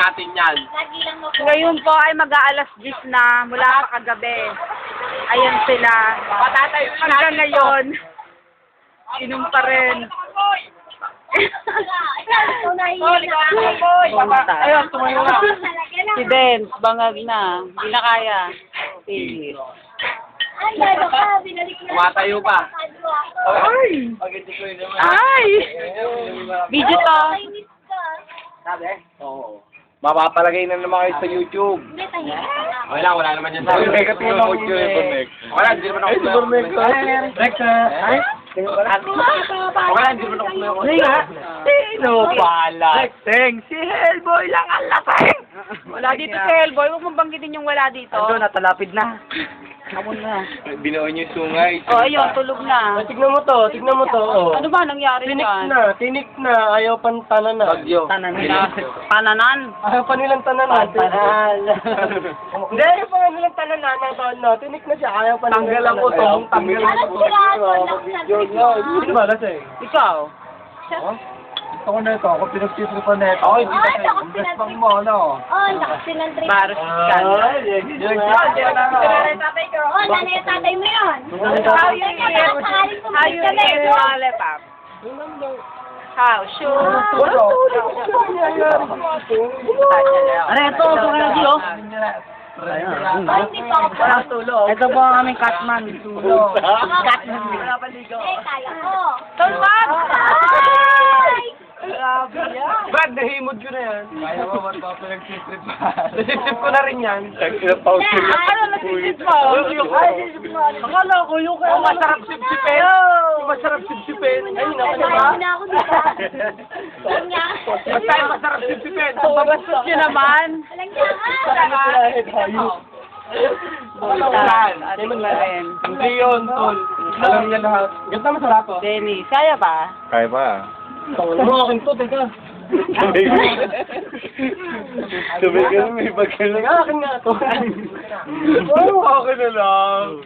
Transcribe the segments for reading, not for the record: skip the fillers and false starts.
natin yan. Ngayon po ay mag-aalas 10 na mula pa kagabi. Ayan sila. Patatayo ka Hanggang ngayon, inom pa rin. Ayun, tumayo na. Si Dens, bangag na. Hindi na kaya. Sige. Tumatayo pa. Ay! Ay! Video to. Sabi? Oo. Mapapalagay na naman kayo sa YouTube. Wala naman yan sa YouTube. Okay lang, hindi naman ako Rex, ay? Wala, hindi naman ako Sino pala? Teng, si Hellboy lang ang lasing! Wala dito si Hellboy. Huwag mong banggitin yung wala dito. Ando, natalapid na. Hamon na. Binuon yung sungay. Oh, ayun, tulog na. Tignan mo to, oh. Ano ba nangyari dyan? Tinik na, ayaw pa tananan. Bagyo. Pananan. Ayaw pa nilang tananan. Hindi, ayaw pa nilang tananan. Tinik na siya, ayaw pa nilang Tanggal ang utong, tanggal ang Sino ba lasing? Ikaw. Gusto ko na ito, ako pinagsitripan na ito. Ay, best pang mo, no? Baros ka. Tatay mo yun. How you eat lollipop? How? Sure. Ano ito? Ito kayo dito? Ito po ang aming Catman. Catman. Kaya ko. Tulwag! Brad, nahimod ko na yan. Kaya mo, ba't pa pinagsitripan? Nasip ko na rin yan. Ano nasisip mo? Akala ko yung kaya masarap sipsipin. Yung masarap sipsipin. Ay, Kaya na ako dito. Kanya. Basta yung masarap sipsipin. Babastos nyo naman. Walang kaya. Bulan. Ano ba rin? Hindi yun, tol. Alam niya lahat. Ganda masarap oh. Dennis, kaya ba? Kaya pa. Ano akin to, teka. Sabi ka na may bagay Teka, akin nga to. Oo, akin na lang.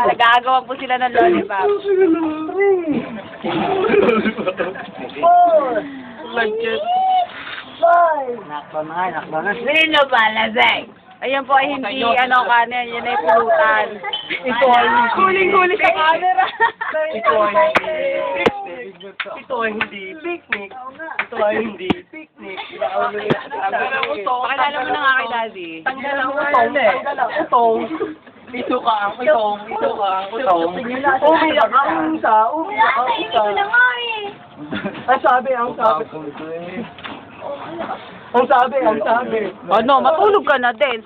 Nagagawa po sila ng lollipop. Lagkit. Nakba na. Sino ba lasing? Ayan po ay hindi kanin, yan ay pulutan. Ito ay Huling-huli sa camera. Ito ay hindi picnic. Ito ay hindi picnic. Pakilala mo na nga kay Daddy. Tanggal ang utong. Tanggal ang utong. Ito ka ang utong. Ito ka ang utong. Umiyak ang isa. Umiyak ang Hindi isa. ko na nga eh. Ang sabi. Ang sabi. Ano, matulog ka na din.